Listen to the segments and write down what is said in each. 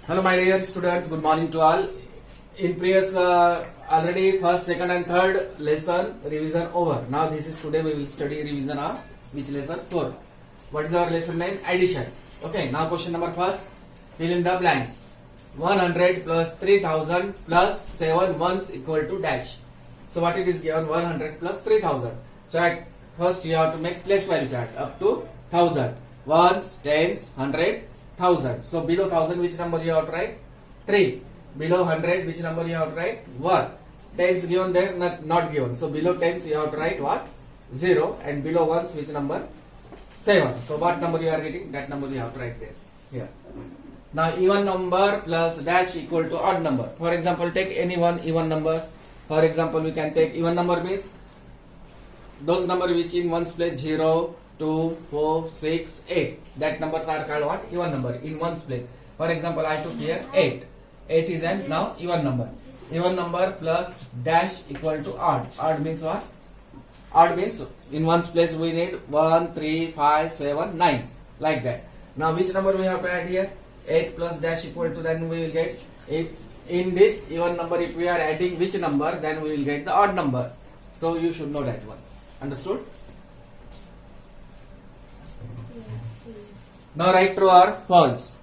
Hello, my dear students. Good morning to all. In previous already first, second, and third lesson revision over. Now this is today we will study revision of which lesson? Fourth. What is our lesson name? Addition. Okay. Now question number first. Fill in the blanks. 100 plus 3000 plus 7 ones equal to dash. So what it is given? 100 plus 3000. So at first you have to make place value chart up to 1000. Ones, tens, 100. 1000. So below 1000 which number you have to write? 3. Below 100 which number you have to write? 1. Tens given there, not given. So below tens you have to write what? 0. And below ones which number? 7. So what number you are getting? That number you have to write there. Here. Now even number plus dash equal to odd number. For example, take any one even number. For example, we can take even number means those number which in ones place 0, 2, 4, 6, 8. That numbers are called what? Even number in ones place. For example, I took here 8. 8 is an now even number. Even number plus dash equal to odd. Odd means what? Odd means in ones place we need 1, 3, 5, 7, 9. Like that. Now which number we have to add here? 8 plus dash equal to, then we will get, if in this even number if we are adding which number, then we will get the odd number. So you should know that one. Understood? Now write true or false.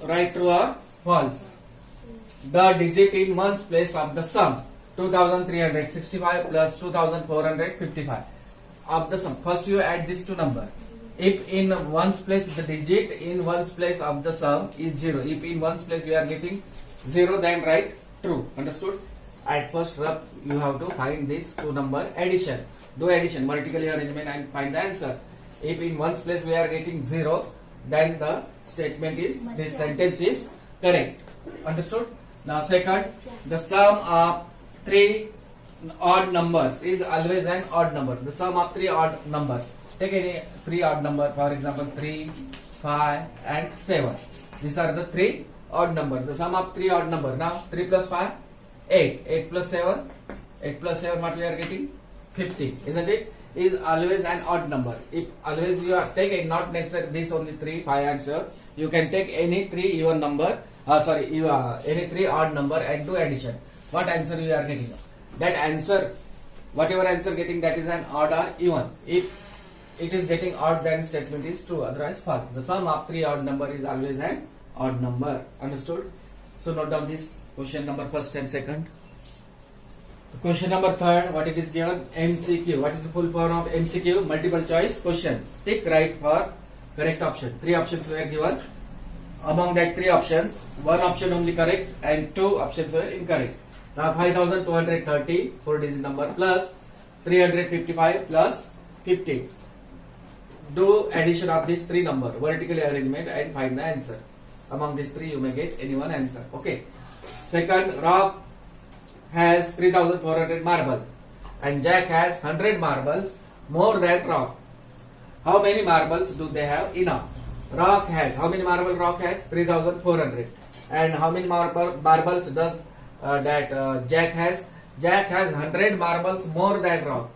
Write true or false. The digit in ones place of the sum 2365 plus 2455 of the sum. First you add these two numbers. If in ones place the digit in ones place of the sum is 0. If in ones place you are getting 0, then write true. Understood? At first you have to find this two number addition. Do addition, multiple arrangement and find the answer. If in ones place we are getting 0, then the statement is, this sentence is correct. Understood? Now second, the sum of three odd numbers is always an odd number. The sum of three odd numbers. Take any three odd number, for example 3, 5 and 7. These are the three odd numbers. The sum of three odd numbers. Now 3 plus 5, 8. 8 plus 7, 8 plus 7 what we are getting? 50. Isn't it? Is always an odd number. If always you are take not necessary this only 3, 5 and 7. You can take any three even number. Any three odd number and do addition. What answer you are getting? That answer, whatever answer getting, that is an odd or even. If it is getting odd, then statement is true. Otherwise false. The sum of three odd number is always an odd number. Understood? So note down this question number first and second. Question number third, what it is given? MCQ. What is the full form of MCQ? Multiple choice questions. Tick right for correct option. Three options were given. Among that three options, one option only correct and two options were incorrect. Now 5230, 4-digit number, plus 355 plus 50. Do addition of these three number, vertically arrangement and find the answer. Among these three you may get any one answer. Okay. Second, Rock has 3400 marble and Jack has 100 marbles more than Rock. How many marbles do they have enough? Rock has, how many marble Rock has? 3400. And how many marbles does Jack has? Jack has 100 marbles more than Rock.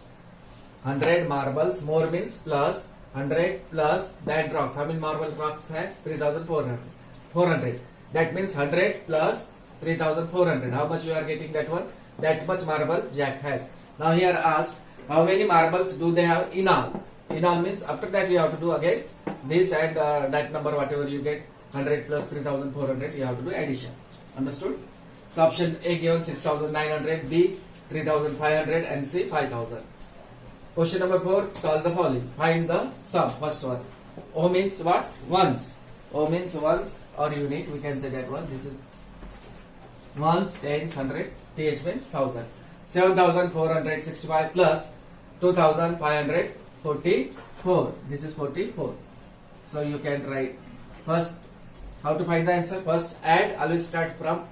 100 marbles more means plus 100 plus that Rocks. How many marble Rocks have? 3400. 400. That means 100 plus 3400. How much you are getting that one? That much marble Jack has. Now here asked, how many marbles do they have in all? In all means after that you have to do again this and that number whatever you get, 100 plus 3400, you have to do addition. Understood? So option A given 6900, B 3500 and C 5000. Question number 4, solve the following. Find the sum. First one. O means what? Ones. O means ones or unit. We can say that one. This is ones, tens, 100. TH means 1000. 7465 plus 2544. This is 44. So you can write first how to find the answer. First add, always start from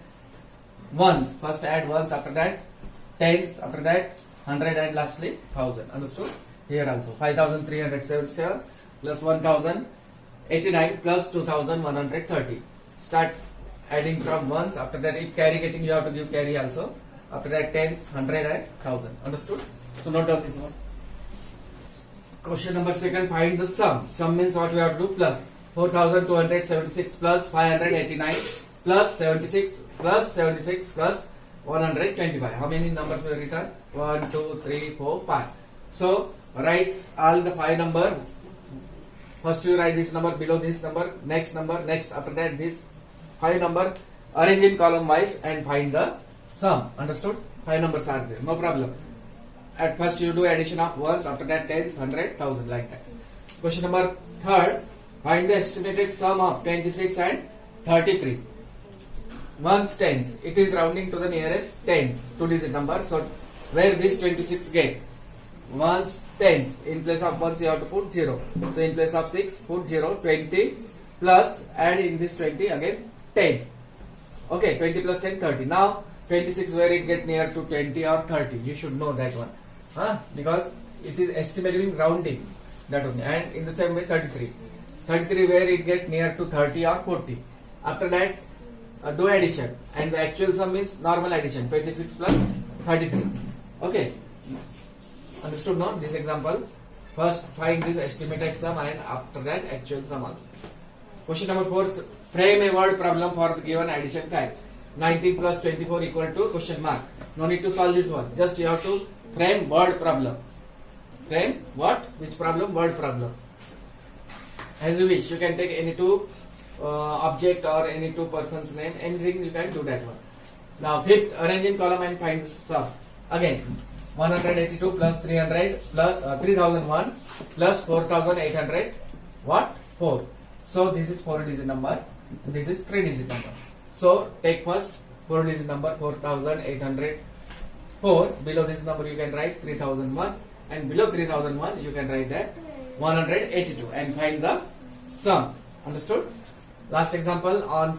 ones. First add ones, after that tens, after that 100 and lastly 1000. Understood? Here also 5377 plus 1089 plus 2130. Start adding from ones. After that if carry getting you have to give carry also. After that tens, 100 and 1000. Understood? So note down this one. Question number second, find the sum. Sum means what we have to do? Plus 4276 plus 589 plus 76 plus 125. How many numbers were written? 1, 2, 3, 4, 5. So write all the 5 number. First you write this number, below this number, next, after that this 5 number, arrange in column wise and find the sum. Understood? 5 numbers are there, no problem. At first you do addition of ones, after that tens, 100, 1000, like that. Question number 3rd, find the estimated sum of 26 and 33. Ones, tens, it is rounding to the nearest tens, 2-digit number. So where this 26 get? Ones, tens, in place of ones you have to put 0. So in place of 6 put 0, 20 plus add in this 20 again 10. Okay, 20 plus 10, 30. Now 26 where it get near to 20 or 30, you should know that one, because it is estimating rounding, that one. And in the same way 33 where it get near to 30 or 40. After that do addition, and the actual sum means normal addition, 26 plus 33. Okay, understood now this example? First find this estimated sum and after that actual sum also. Question number 4, frame a word problem for the given addition type. 19 plus 24 equal to question mark. No need to solve this one, just you have to frame word problem. Frame what? Which problem? Word problem. As you wish, you can take any two object or any two persons name, anything you can do that one. Now 5th, arrange in column and find the sum. Again 182 plus 300 plus 3001 plus 4800, what? 4. So this is 4-digit number, this is 3-digit number. So take first 4-digit number 4804. Below this number you can write 3001, and below 3001 you can write that 182 and find the sum. Understood? Last example, on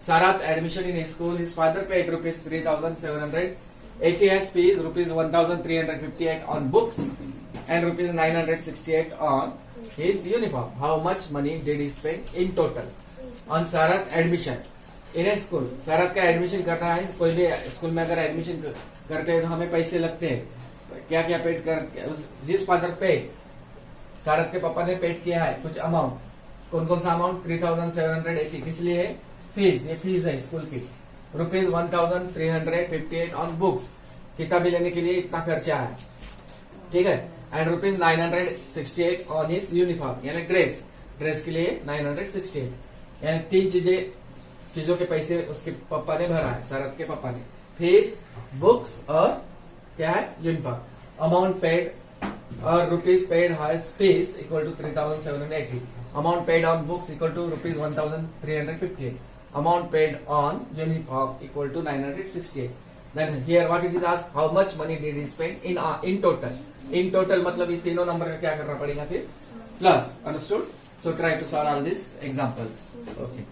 Sarath admission in his school, his father paid rupees 3780 as fees, rupees 1358 on books, and rupees 968 on his uniform. How much money did he spend in total on Sarath admission in a school? Sarath का admission करना है, कोई भी school में अगर admission करते हैं तो हमें पैसे लगते हैं. क्या क्या पेड कर, हिज फादर पेड, सारथ के पापा ने पेड किया है कुछ अमाउंट. कौन कौन सा अमाउंट? 3780. किस लिए है? फीस, ये फीस है स्कूल की. रुपीज 1358 ऑन बुक्स, किताबें लेने के लिए इतना खर्चा है, ठीक है. And rupees 968 on his uniform, यानी ड्रेस के लिए 968. यानी 3 चीजों के पैसे उसके पापा ने भरा है, शरद के पापा ने. फीस, बुक्स और क्या है? यूनिफॉर्म. अमाउंट पेड और rupees paid has fees equal to 3780. Amount paid on books equal to rupees 1358. Amount paid on uniform equal to 968. Then here what it is asked, how much money did he spend in total? In total मतलब ये तीनों number का क्या करना पड़ेगा फिर? Plus. Understood? So try to solve all these examples. Okay.